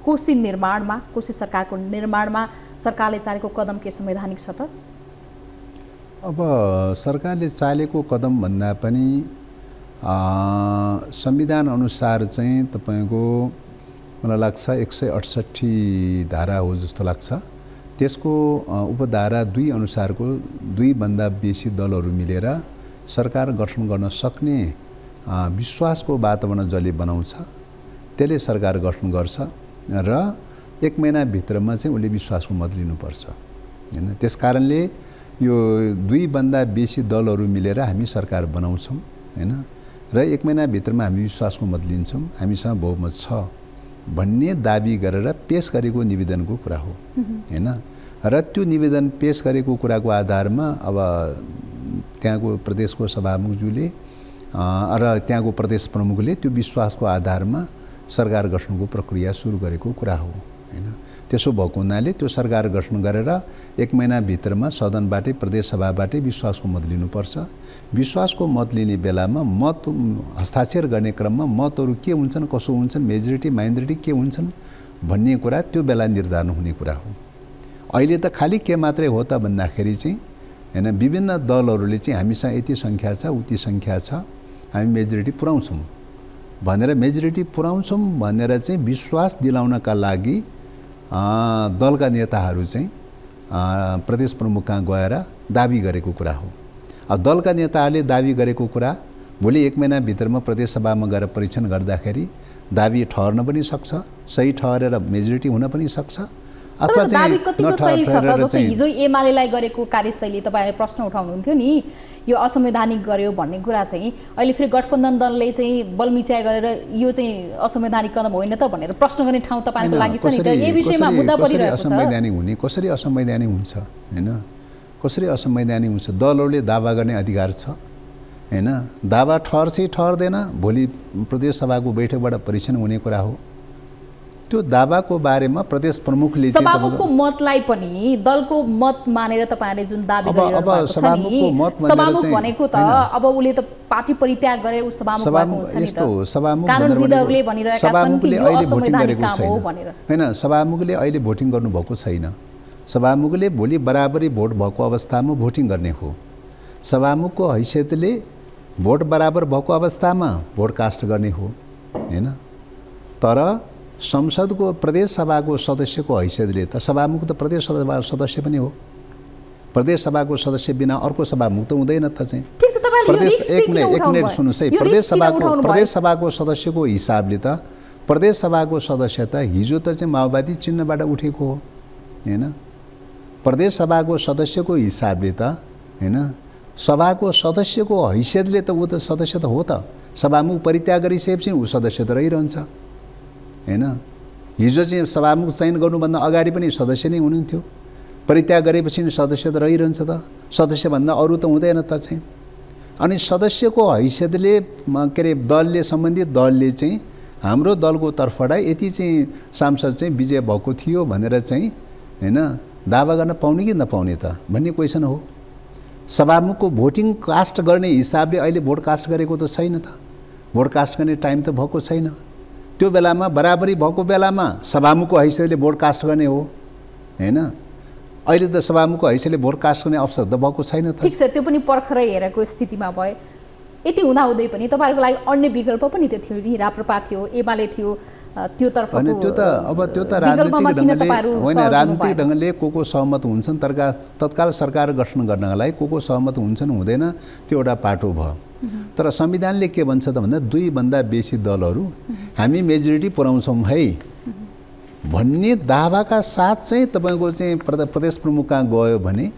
कोशी निर्माणमा, कोशी सरकारको निर्माणमा सरकारले चालेको कदम के संवैधानिक छ त? अब सरकारले चालेको कदम भन्दा पनि संविधान अनुसार चाहिँ तपाईँको मलाई लाग्छ 168 धारा हो जस्तो लाग्छ। त्यसको उपधारा 2 अनुसारको 2 भन्दा बेसी दलहरू मिलेर सरकार गठन गर्न सक्ने विश्वासको वातावरण जसले बनाउँछ त्यसले सरकार गठन गर्छ र 1 महिनाभित्रमा चाहिँ उसले विश्वासको मत लिनुपर्छ हैन। त्यसकारणले यो 2 भन्दा बेसी दलहरू मिलेर हामी सरकार बनाउँछौँ हैन, र 1 महिनाभित्रमा हामी विश्वासको मत लिन्छौँ, हामीसँग बहुमत छ भन्ने दाबी गरेर पेश गरेको निवेदनको कुरा हो हैन। र त्यो निवेदन पेश गरेको कुराको आधारमा अब त्यहाँको प्रदेशको सभामुखज्यूले र त्यहाँको प्रदेश प्रमुखले त्यो विश्वासको आधारमा सरकार गठनको प्रक्रिया सुरु गरेको कुरा हो हैन। त्यसो भएको हुनाले त्यो सरकार गठन गरेर 1 महिनाभित्रमा सदनबाटै प्रदेश सभाबाटै विश्वासको मत लिनुपर्छ। विश्वासको मत लिने बेलामा मत हस्ताक्षर गर्ने क्रममा मतहरू के हुन्छन्, कसो हुन्छन्, मेजोरिटी माइनोरिटी के हुन्छन् भन्ने कुरा त्यो बेला निर्धारण हुने कुरा हो। अहिले त खालि के मात्रै हो त भन्दाखेरि चाहिँ हैन, विभिन्न दलहरूले चाहिँ हामीसँग यति सङ्ख्या छ, उति सङ्ख्या छ, हामी मेजोरिटी पुर्याउँछौँ भनेर चाहिँ विश्वास दिलाउनका लागि दलका नेताहरू चाहिँ प्रदेश प्रमुख कहाँ गएर दाबी गरेको कुरा हो। दलका नेताहरूले दाबी गरेको कुरा भोलि 1 महिनाभित्रमा प्रदेश सभामा गएर परीक्षण गर्दाखेरि दाबी ठहर्न पनि सक्छ, सही ठहरेर मेजोरिटी हुन पनि सक्छ, अथवा चाहिँ हिजो एमालेलाई गरेको कार्यशैली तपाईँले प्रश्न उठाउनुहुन्थ्यो नि, यो असंवैधानिक गर्यो भन्ने कुरा चाहिँ अहिले फेरि गठबन्धन दलले चाहिँ बलमिचाइ गरेर यो चाहिँ असंवैधानिक कदम होइन त भनेर प्रश्न गर्ने ठाउँ तपाईँको लागि छ नि त। यही विषयमा मुद्दा परिरहेको छ। असंवैधानिक हुने कसरी असंवैधानिक हुन्छ हैन, कसरी असंवैधानिक हुन्छ? दलहरूले दावा गर्ने अधिकार छ हैन। दावा ठहर्छ ठहर्दैन, भोलि प्रदेश सभाको बैठकबाट परीक्षण हुने कुरा हो। त्यो दावाको बारेमा प्रदेश प्रमुखले सभामुखको मतलाई पनि दलको मत मानेर तपाईहरुले जुन दाबी गरिरहेको छ नि, सभामुख भनेको त अब उले त पार्टी परित्याग गरेर उ सभामुख भएको छ नि त। यस्तो सभामुख कानुनविदहरूले भनिरहेका छन् सभामुखले कि अहिले यो भोटिङ गरेको असंवैधानिक काम हो छैन भनेर। हैन, सभामुखले अहिले भोटिङ गर्नुभएको छैन। सभामुखले भोलि बराबरी भोट भएको अवस्थामा भोटिङ गर्ने हो। सभामुखको हैसियतले भोट बराबर भएको अवस्थामा भोट कास्ट गर्ने हो हैन। तर संसदको प्रदेश सभाको सदस्यको हैसियतले त सभामुख त प्रदेश सभाको सदस्य पनि हो। प्रदेश सभाको सदस्य बिना अर्को सभामुख त हुँदैन त चाहिँ। ठीक छ, तपाईले प्रदेश एक मिनेट सुन्नुस् है। प्रदेश सभाको सदस्यको हिसाबले त प्रदेश सभाको सदस्य त हिजो त चाहिँ माओवादी चिन्हबाट उठेको हो हैन। प्रदेश सभाको सदस्यको हिसाबले त हैन, सभाको सदस्यको हैसियतले त ऊ त सदस्य त हो त। सभामुख परित्याग गरिसकेपछि ऊ सदस्य त रहिरहन्छ हैन। हिजो चाहिँ सभामुख चयन गर्नुभन्दा अगाडि पनि सदस्य नै हुनुहुन्थ्यो, परित्याग गरेपछि सदस्य त रहिरहन्छ त। सदस्यभन्दा अरू त हुँदैन त चाहिँ। अनि सदस्यको हैसियतले के अरे दलले सम्बन्धित दलले चाहिँ हाम्रो दलको तर्फबाट यति चाहिँ सांसद चाहिँ विजय भएको थियो भनेर चाहिँ हैन दावा गर्न पाउने कि नपाउने त भन्ने क्वेसन हो। सभामुखको भोटिङ कास्ट गर्ने हिसाबले अहिले भोट कास्ट गरेको त छैन त। भोट कास्ट गर्ने टाइम त भएको छैन। त्यो बेलामा बराबरी भएको बेलामा सभामुखको हैसियतले भोट कास्ट गर्ने हो हैन। अहिले त सभामुखको हैसियतले भोट कास्ट गर्ने अवसर त भएको छैन त। ठीक छ, त्यो पनि पर्खरै हेरेको स्थितिमा भए। यति हुँदाहुँदै पनि तपाईहरुको लागि अन्य विकल्प पनि त थियो नि, राप्रपा थियो, एमाले थियो, त्यो तर्फको अनि त्यो त अब त्यो त राजनीतिक ढंगले होइन, राजनीतिक ढंगले को सहमत हुन्छन् तत्काल सरकार गठन गर्नका लागि को सहमत हुन्छन् हुँदैन त्यो एउटा पाटो भयो। तर संविधानले के भन्छ त भन्दा दुई भन्दा बेसी दलहरू हामी मेजोरिटी पुर्याउँछौँ है भन्ने दावाका साथ चाहिँ तपाईको चाहिँ प्रदेश प्रमुख कहाँ गयो भने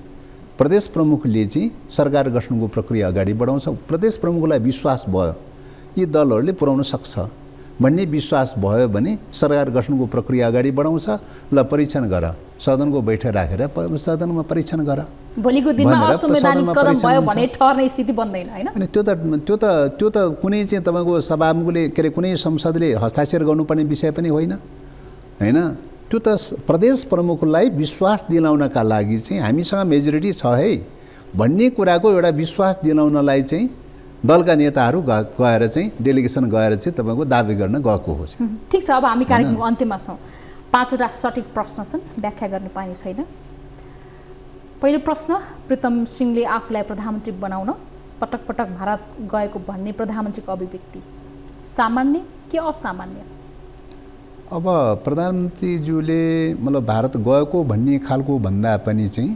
प्रदेश प्रमुखले चाहिँ सरकार गठनको प्रक्रिया अगाडि बढाउँछ। प्रदेश प्रमुखलाई विश्वास भयो यी दलहरूले पुर्याउन सक्छ भन्ने विश्वास भयो भने सरकार गठनको प्रक्रिया अगाडि बढाउँछ। ल परीक्षण गर, सदनको बैठक राखेर सदनमा परीक्षण गर। भोलिको दिनमा असंवैधानिक कदम भयो भने ठहर्ने स्थिति बन्दैन हैन। अनि त्यो त कुनै चाहिँ तपाईको सभामुखले के अरे कुनै संसदले हस्ताक्षर गर्नुपर्ने विषय पनि होइन हैन। त्यो त प्रदेश प्रमुखलाई विश्वास दिलाउनका लागि चाहिँ हामीसँग मेजोरिटी छ है भन्ने कुराको एउटा विश्वास दिलाउनलाई चाहिँ दलका नेताहरू गएर चाहिँ डेलिगेसन गएर चाहिँ तपाईको दाबी गर्न गएको हो। ठीक छ, अब हामी कार्यक्रमको अन्त्यमा छौँ। 5वटा सठिक प्रश्न छन्, व्याख्या गर्न पाइने छैन। पहिलो प्रश्न, प्रीतम सिंहले आफूलाई प्रधानमन्त्री बनाउन पटक पटक भारत गएको भन्ने प्रधानमन्त्रीको अभिव्यक्ति सामान्य कि असामान्य? अब प्रधानमन्त्रीज्यूले मतलब भारत गएको भन्ने खालको भन्दा पनि चाहिँ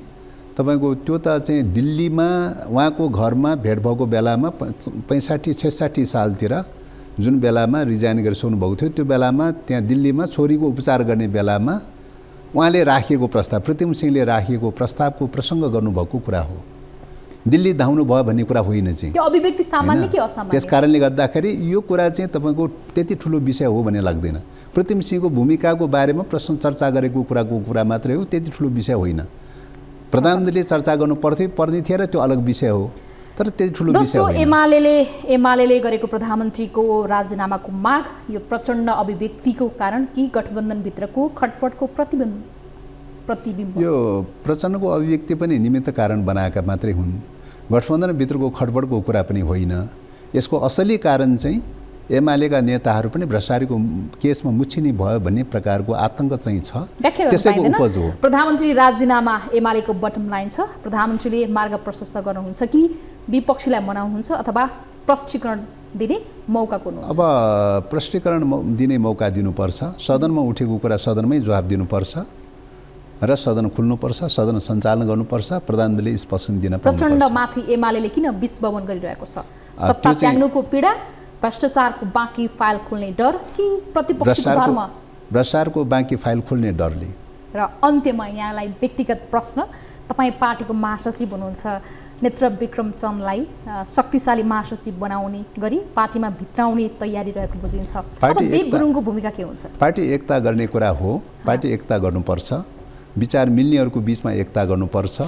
तपाईको त्यो त चाहिँ दिल्लीमा उहाँको घरमा भेट भएको बेलामा 65-66 सालतिर जुन बेलामा रिजाइन गरिसक्नु भएको थियो त्यो बेलामा त्यहाँ दिल्लीमा छोरीको उपचार गर्ने बेलामा उहाँले राखिएको प्रस्ताव, प्रीतम सिंहले राखिएको प्रस्तावको प्रसङ्ग गर्नुभएको कुरा हो। दिल्ली धाउनु भयो भन्ने कुरा होइन चाहिँ। त्यो अभिव्यक्ति सामान्य कि असामान्य? त्यस कारणले गर्दाखेरि यो कुरा चाहिँ तपाईको त्यति ठुलो विषय हो भन्ने लाग्दैन। प्रीतम सिंहको भूमिकाको बारेमा प्रश्न चर्चा गरेको कुरा मात्रै हो, त्यति ठुलो विषय होइन। प्रधानमन्त्रीले चर्चा गर्नु पर्ने थियो र त्यो अलग विषय हो, तर त्यति ठुलो विषय होइन। एमाले गरेको प्रधानमन्त्रीको राजीनामाको माग यो प्रचण्ड अभिव्यक्तिको कारण कि गठबन्धनभित्रको खटपटको प्रतिबिम्ब? यो प्रचण्डको अभिव्यक्ति पनि निमित्त कारण बनाएका मात्रै हुन्, गठबन्धनभित्रको खटपटको कुरा पनि होइन। यसको असली कारण चाहिँ एमालेका नेताहरू पनि भ्रष्टाचारीको केसमा मुछिनी भयो भन्ने प्रकारको आतंक चाहिँ छ, त्यसैको उपज हो। प्रधानमन्त्री राजीनामा एमालेको बटम लाइन छ। प्रधानमन्त्रीले मार्ग प्रशस्त गर्नुहुन्छ कि विपक्षीलाई मनाउनुहुन्छ अथवा प्रष्टीकरण दिने मौका कुर्नुहुन्छ? अब प्रष्टीकरण दिने मौका दिनुपर्छ। सदनमा उठेको कुरा सदनमै जवाब दिनुपर्छ र सदन खुल्नुपर्छ, सदन सञ्चालन गर्नुपर्छ। प्रधानमन्त्रीले स्पष्ट दिन पर्छ। प्रचण्ड माथि एमालेले किन विस्बवन गरिरहेको छ? सत्ता त्याग्नुको पीडा, भ्रष्टाचारको बाँकी फाइल खुल्ने डर कि प्रतिपक्षको धर्म? भ्रष्टाचारको बाँकी फाइल खुल्ने डरले। र अन्त्यमा यहाँलाई व्यक्तिगत प्रश्न, तपाईँ पार्टीको महासचिव हुनुहुन्छ, नेत्र विक्रम चन्दलाई शक्तिशाली महासचिव बनाउने गरी पार्टीमा भित्राउने तयारी रहेको बुझिन्छ। अब देव गुरुङको भूमिका के हुन्छ? पार्टी एकता गर्ने कुरा हो, पार्टी एकता गर्नुपर्छ, विचार मिल्नेहरूको बिचमा एकता गर्नुपर्छ।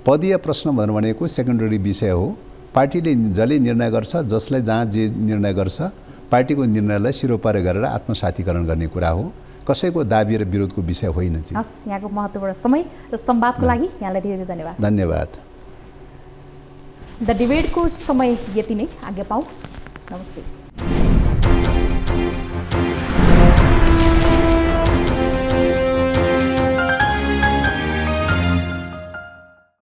पदीय प्रश्न भनेको सेकेन्डरी विषय हो, पार्टीले जसले निर्णय गर्छ, जसलाई जहाँ जे निर्णय गर्छ, पार्टीको निर्णयलाई सिरोपार गरेर आत्मसातीकरण गर्ने कुरा हो, कसैको दाबी र विरोधको विषय होइन। हस्, यहाँको महत्त्वपूर्ण समय र संवादको लागि यहाँलाई धेरै धेरै धन्यवाद। धन्यवाद। द डिबेटको समय यति नै, आज्ञा पाऊँ। नमस्ते।